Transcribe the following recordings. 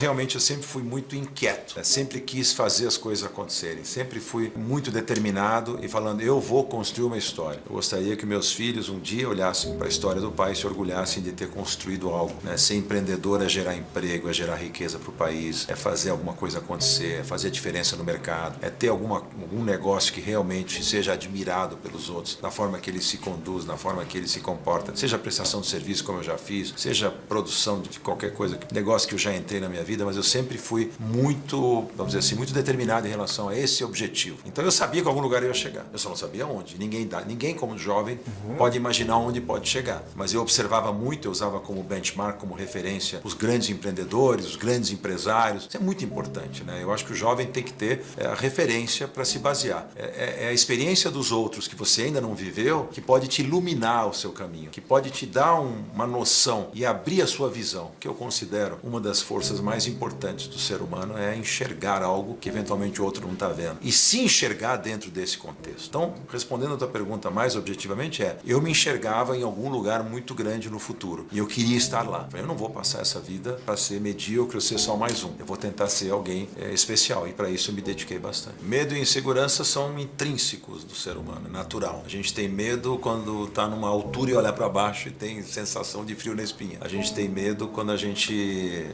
Realmente eu sempre fui muito inquieto, né? Sempre quis fazer as coisas acontecerem, sempre fui muito determinado e falando, eu vou construir uma história. Eu gostaria que meus filhos um dia olhassem para a história do pai e se orgulhassem de ter construído algo, né? Ser empreendedor é gerar emprego, é gerar riqueza para o país, é fazer alguma coisa acontecer, é fazer a diferença no mercado, é ter algum negócio que realmente seja admirado pelos outros, na forma que ele se conduz, na forma que ele se comporta, seja prestação de serviço como eu já fiz, seja produção de qualquer coisa, negócio que eu já entrei na minha vida, mas eu sempre fui muito, vamos dizer assim, muito determinado em relação a esse objetivo. Então eu sabia que algum lugar eu ia chegar, eu só não sabia onde. Ninguém como jovem pode imaginar onde pode chegar, mas eu observava muito, eu usava como benchmark, como referência os grandes empreendedores, os grandes empresários. Isso é muito importante, né? Eu acho que o jovem tem que ter a referência para se basear. É a experiência dos outros que você ainda não viveu que pode te iluminar o seu caminho, que pode te dar uma noção e abrir a sua visão, que eu considero uma das forças mais importantes do ser humano, é enxergar algo que eventualmente o outro não está vendo e se enxergar dentro desse contexto. Então, respondendo a tua pergunta mais objetivamente, eu me enxergava em algum lugar muito grande no futuro e eu queria estar lá. Eu não vou passar essa vida para ser medíocre ou ser só mais um. Eu vou tentar ser alguém especial e para isso eu me dediquei bastante. Medo e insegurança são intrínsecos do ser humano, é natural. A gente tem medo quando está numa altura e olha para baixo e tem sensação de frio na espinha. A gente tem medo quando a gente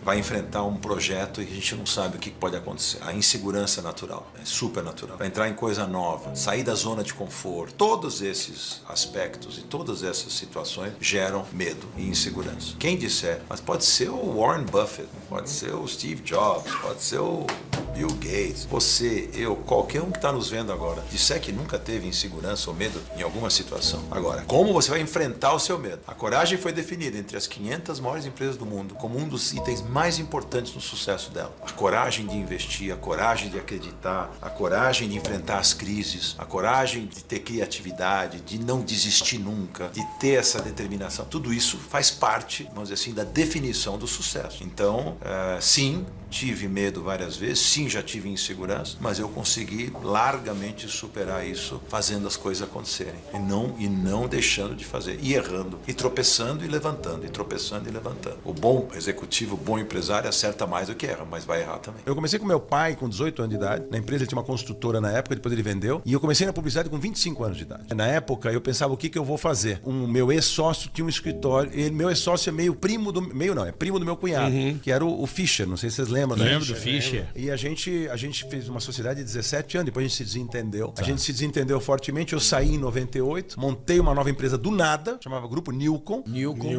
vai enfrentar um projeto e a gente não sabe o que pode acontecer. A insegurança é natural, é super natural. Para entrar em coisa nova, sair da zona de conforto, todos esses aspectos e todas essas situações geram medo e insegurança. Quem disser, mas pode ser o Warren Buffett, pode ser o Steve Jobs, pode ser o Bill Gates, você, eu, qualquer um que está nos vendo agora, disser que nunca teve insegurança ou medo em alguma situação. Agora, como você vai enfrentar o seu medo? A coragem foi definida entre as 500 maiores empresas do mundo como um dos itens mais importantes no sucesso dela. A coragem de investir, a coragem de acreditar, a coragem de enfrentar as crises, a coragem de ter criatividade, de não desistir nunca, de ter essa determinação. Tudo isso faz parte, vamos dizer assim, da definição do sucesso. Então, sim, tive medo várias vezes, sim, já tive insegurança, mas eu consegui largamente superar isso fazendo as coisas acontecerem e não deixando de fazer, e errando, e tropeçando e levantando, e tropeçando e levantando. O bom executivo, o bom empresário acerta mais do que erra, mas vai errar também. Eu comecei com meu pai com 18 anos de idade, na empresa ele tinha uma construtora na época, depois ele vendeu, e eu comecei na publicidade com 25 anos de idade. Na época eu pensava o que eu vou fazer. O meu ex-sócio tinha um escritório, meu ex-sócio é primo do meu cunhado, que era o Fischer, não sei se vocês lembram. Lembro do Fischer. E a gente fez uma sociedade de 17 anos, depois a gente se desentendeu. A gente se desentendeu fortemente, eu saí em 98, montei uma nova empresa do nada, chamava Grupo Nilcon.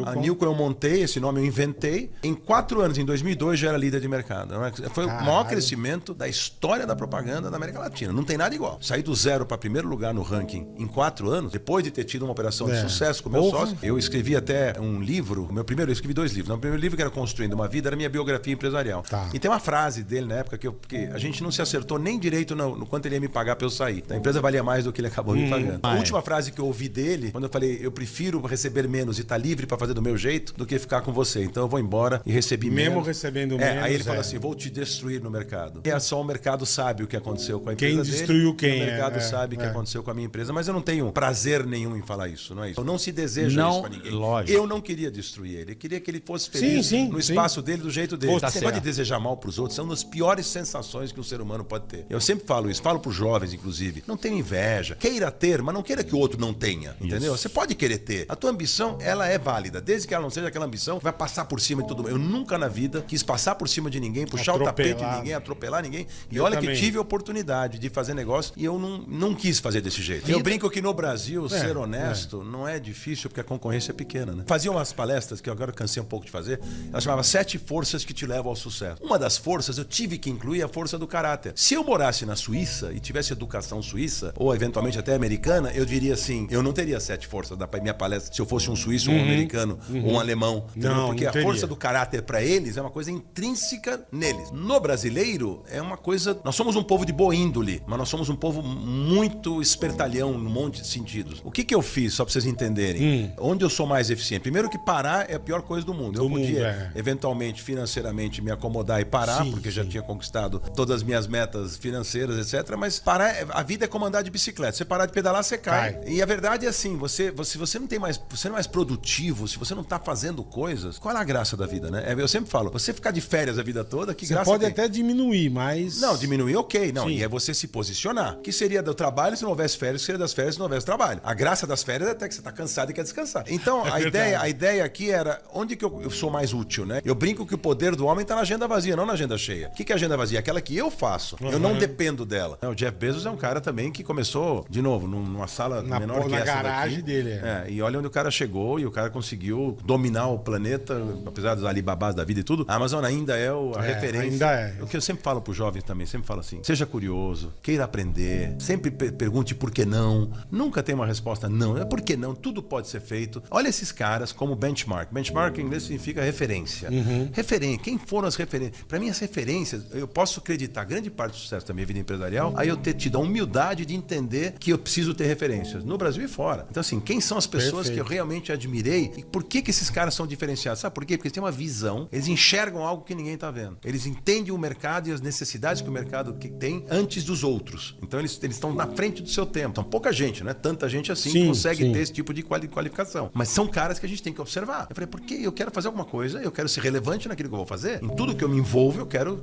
A Nilcon eu montei, esse nome eu inventei. Em 4 anos, em 2002, já era líder de mercado. Foi o maior crescimento da história da propaganda da América Latina. Não tem nada igual. Saí do zero para primeiro lugar no ranking em 4 anos, depois de ter tido uma operação de sucesso com o meu sócio. Eu escrevi até um livro, eu escrevi 2 livros. O primeiro livro, que era Construindo uma Vida, era minha biografia empresarial. E tem uma frase dele na época que a gente não se acertou nem direito no quanto ele ia me pagar pra eu sair. A empresa valia mais do que ele acabou me pagando. A última frase que eu ouvi dele, quando eu falei, eu prefiro receber menos e estar livre pra fazer do meu jeito do que ficar com você. Então eu vou embora e recebi menos. Mesmo recebendo menos. Aí ele falou assim, vou te destruir no mercado. E só o mercado sabe o que aconteceu com a empresa quem dele. Destruiu quem? O mercado sabe o que aconteceu com a minha empresa, mas eu não tenho prazer nenhum em falar isso, não é isso? Eu não se deseja isso pra ninguém. Lógico. Eu não queria destruir ele. Eu queria que ele fosse feliz no espaço dele, do jeito dele. Você pode desejar mal pros outros, são uma das piores sensações que um ser humano pode ter. Eu sempre falo isso, falo pros jovens, inclusive. Não tenha inveja. Queira ter, mas não queira que o outro não tenha. Entendeu? Você pode querer ter. A tua ambição, ela é válida. Desde que ela não seja aquela ambição que vai passar por cima de todo mundo. Eu nunca na vida quis passar por cima de ninguém, puxar o tapete de ninguém, atropelar ninguém. E olha que tive a oportunidade de fazer negócio e eu não quis fazer desse jeito. Eu brinco que no Brasil, ser honesto não é difícil porque a concorrência é pequena, né? Fazia umas palestras que eu agora cansei um pouco de fazer. Ela chamava 7 forças que te levam ao sucesso. Uma das forças eu tive que incluir a força do caráter. Se eu morasse na Suíça e tivesse educação suíça, ou eventualmente até americana, eu diria assim, eu não teria 7 forças da minha palestra se eu fosse um suíço, um americano, ou um alemão. Não, porque não a força do caráter para eles é uma coisa intrínseca neles. No brasileiro, é uma coisa... Nós somos um povo de boa índole, mas nós somos um povo muito espertalhão num monte de sentidos. O que eu fiz, só para vocês entenderem? Onde eu sou mais eficiente? Primeiro que parar é a pior coisa do mundo. Eu podia, eventualmente, financeiramente, me acomodar e parar, porque já tinha conquistado todas as minhas metas financeiras, etc. Mas parar, a vida é como andar de bicicleta. Você parar de pedalar, você cai. E a verdade é assim, você não tem mais, você não é mais produtivo, se você não tá fazendo coisas, qual é a graça da vida, né? Eu sempre falo, você ficar de férias a vida toda, que graça pode tem? até diminuir, mas... Não, diminuir ok. Não, e é você se posicionar. Que seria do trabalho se não houvesse férias, que seria das férias se não houvesse trabalho. A graça das férias é até que você tá cansado e quer descansar. Então, a ideia aqui era, onde que eu sou mais útil, né? Eu brinco que o poder do homem tá na agenda vazia, não na agenda cheia. O que é agenda vazia? Aquela que eu faço. Eu não dependo dela. O Jeff Bezos é um cara também que começou, de novo, numa sala menor que essa garagem daqui. Dele. E olha onde o cara chegou e o cara conseguiu dominar o planeta, apesar dos Alibabás da vida e tudo. A Amazon ainda é a referência. Ainda é. O que eu sempre falo pros jovens também, sempre falo assim, seja curioso, queira aprender, sempre pergunte por que não. Nunca tem uma resposta não. É por que não, tudo pode ser feito. Olha esses caras como benchmark. Benchmark em inglês significa referência. Referência. Quem foram as referências? Para mim, as referências, eu posso acreditar grande parte do sucesso da minha vida empresarial, aí eu ter tido a humildade de entender que eu preciso ter referências, no Brasil e fora. Então, assim, quem são as pessoas que eu realmente admirei e por que esses caras são diferenciados? Sabe por quê? Porque eles têm uma visão, eles enxergam algo que ninguém tá vendo. Eles entendem o mercado e as necessidades que o mercado tem antes dos outros. Então, eles estão na frente do seu tempo. Então, pouca gente, não é tanta gente assim que consegue ter esse tipo de qualificação. Mas são caras que a gente tem que observar. Eu falei, porque eu quero fazer alguma coisa, eu quero ser relevante naquilo que eu vou fazer. Em tudo que eu me envolvo, eu quero...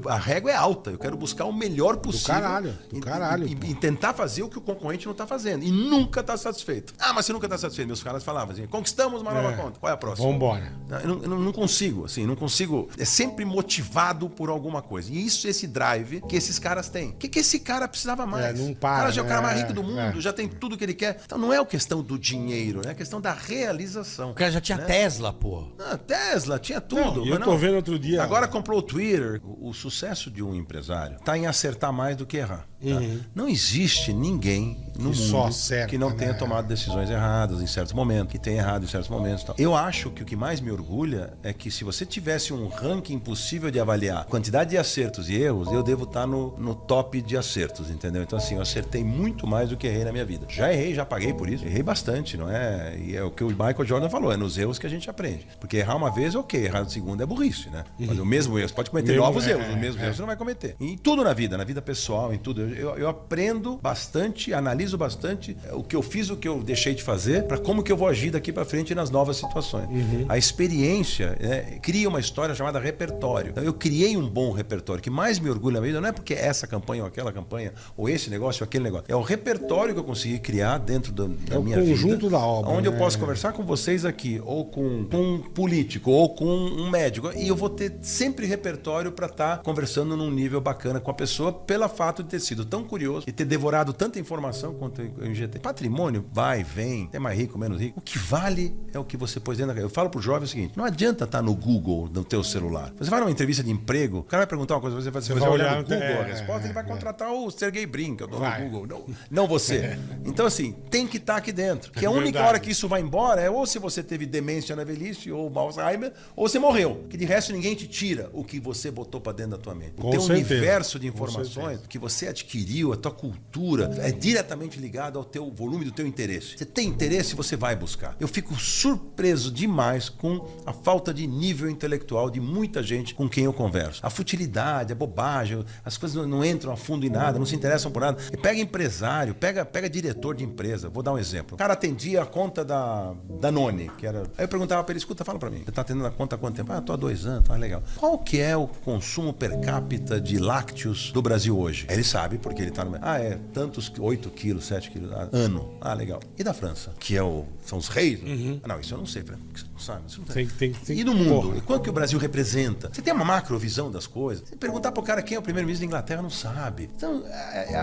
a régua é alta. Eu quero buscar o melhor possível. Do caralho. E tentar fazer o que o concorrente não tá fazendo. E nunca tá satisfeito. Ah, mas você nunca tá satisfeito. Meus caras falavam assim, conquistamos uma nova conta. Qual é a próxima? Vambora. Eu não consigo, assim, não consigo. É sempre motivado por alguma coisa. E isso, esse drive que esses caras têm. O que esse cara precisava mais? Não para. O cara já é o cara mais rico do mundo, já tem tudo que ele quer. Então não é a questão do dinheiro, é a questão da realização. O cara já tinha Tesla, pô. Tesla, tinha tudo. Eu tô vendo outro dia. Agora comprou o Twitter. O sucesso de um empresário tá em acertar mais do que errar. Tá? Não existe ninguém no mundo que não tenha tomado decisões erradas em certos momentos, que tenha errado em certos momentos. Tal. Eu acho que o que mais me orgulha é que se você tivesse um ranking possível de avaliar a quantidade de acertos e erros, eu devo estar no top de acertos, entendeu? Então assim, eu acertei muito mais do que errei na minha vida. Já errei, já paguei por isso. Errei bastante, não é? E é o que o Michael Jordan falou, é nos erros que a gente aprende. Porque errar uma vez, ok, errar no segundo é burrice, né? Mas o mesmo erro, você pode cometer novos erros, os mesmos erros você não vai cometer. E em tudo na vida pessoal, em tudo. Eu aprendo bastante, analiso bastante o que eu fiz, o que eu deixei de fazer, para como que eu vou agir daqui para frente nas novas situações. A experiência cria uma história chamada repertório. Então, eu criei um bom repertório. O que mais me orgulha na vida não é porque essa campanha ou aquela campanha, ou esse negócio ou aquele negócio. É o repertório que eu consegui criar dentro da minha vida. É o conjunto da obra. Onde eu posso conversar com vocês aqui, ou com um político, ou com um médico. E eu vou ter sempre repertório para estar conversando num nível bacana com a pessoa, pelo fato de ter sido tão curioso e ter devorado tanta informação quanto eu injetei. Patrimônio vai, vem, é mais rico, menos rico. O que vale é o que você pôs dentro da cabeça. Eu falo pro jovem o seguinte, não adianta estar no Google, no teu celular. Você vai numa entrevista de emprego, o cara vai perguntar uma coisa, você vai olhar no Google a resposta, ele vai contratar o Sergey Brin, que é o dono do Google, não você. Então assim, tem que estar aqui dentro. Que a única hora que isso vai embora é ou se você teve demência na velhice, ou Alzheimer, ou você morreu. Que de resto ninguém te tira o que você botou pra dentro da tua mente. O teu universo de informações que você adquiriu, a tua cultura, é diretamente ligado ao teu volume do teu interesse. Você tem interesse, você vai buscar. Eu fico surpreso demais com a falta de nível intelectual de muita gente com quem eu converso. A futilidade, a bobagem, as coisas não entram a fundo em nada, não se interessam por nada. E pega empresário, pega diretor de empresa. Vou dar um exemplo. O cara atendia a conta da Danone, que era... Aí eu perguntava pra ele, escuta, fala pra mim. Você tá atendendo a conta há quanto tempo? Tô há 2 anos, tá legal. Qual que é o consumo per capita de lácteos do Brasil hoje? Ele sabe, porque ele tá no... é tantos, 8 quilos, 7 quilos, ano. Legal. E da França? Que são os reis? Não, isso eu não sei, Fran. Você não sabe. Você não tem. E no mundo? E quanto que o Brasil representa? Você tem uma macrovisão das coisas? Você perguntar pro cara quem é o primeiro-ministro da Inglaterra, não sabe. Então,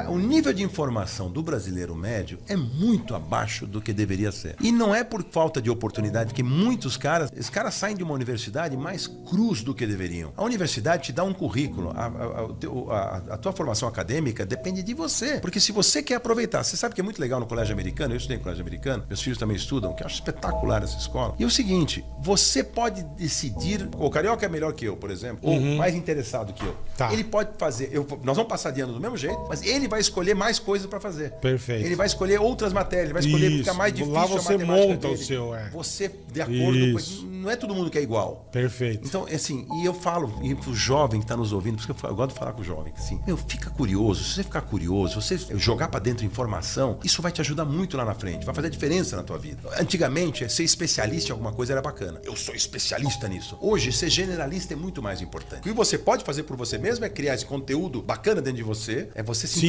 o nível de informação do brasileiro médio é muito abaixo do que deveria ser. E não é por falta de oportunidade que muitos caras saem de uma universidade mais crus do que deveriam. A universidade te dá um currículo. A tua formação acadêmica depende de você. Porque se você quer aproveitar, você sabe que é muito legal no colégio americano, eu estudei em colégio americano, meus filhos também estudam, que eu acho espetacular essa escola. E é o seguinte, seguinte, você pode decidir, o Carioca é melhor que eu, por exemplo, ou mais interessado que eu. Tá. Ele pode fazer, nós vamos passar de ano do mesmo jeito, mas ele vai escolher mais coisas para fazer. Perfeito. Ele vai escolher outras matérias, ele vai escolher ficar mais difícil lá você a matemática monta dele. o seu, Você, de acordo com... Não é todo mundo que é igual. Perfeito. Então, assim, e eu falo, e pro jovem que tá nos ouvindo, porque eu gosto de falar com o jovem, assim, fica curioso, se você ficar curioso, você jogar para dentro informação, isso vai te ajudar muito lá na frente, vai fazer a diferença na tua vida. Antigamente, ser especialista em alguma coisa era bacana. Eu sou especialista nisso. Hoje, ser generalista é muito mais importante. O que você pode fazer por você mesmo é criar esse conteúdo bacana dentro de você, é você se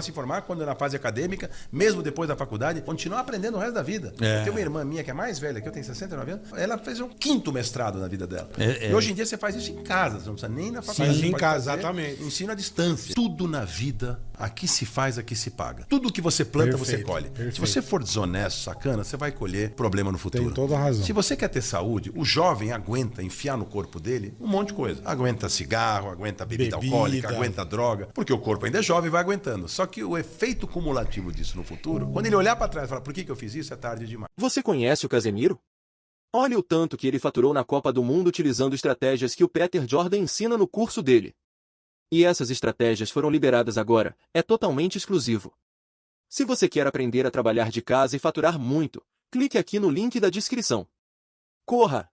informar, quando na fase acadêmica, mesmo depois da faculdade, continuar aprendendo o resto da vida. Tem uma irmã minha que é mais velha, que eu tenho 69 anos, ela fez um 5º mestrado na vida dela. E hoje em dia você faz isso em casa, você não precisa nem na faculdade. Sim, em casa, exatamente. Ensino à distância. Tudo na vida, aqui se faz, aqui se paga. Tudo que você planta, você colhe. Perfeito. Se você for desonesto, sacana, você vai colher problema no futuro. Tem toda a razão. Se você quer ter saúde, o jovem aguenta enfiar no corpo dele um monte de coisa. Aguenta cigarro, aguenta bebida alcoólica, aguenta droga, porque o corpo ainda é jovem e vai aguentando. Só que o efeito cumulativo disso no futuro, quando ele olhar para trás e falar, por que eu fiz isso? É tarde demais. Você conhece o Casemiro? Olha o tanto que ele faturou na Copa do Mundo utilizando estratégias que o Peter Jordan ensina no curso dele. E essas estratégias foram liberadas agora, é totalmente exclusivo. Se você quer aprender a trabalhar de casa e faturar muito, clique aqui no link da descrição. Corra!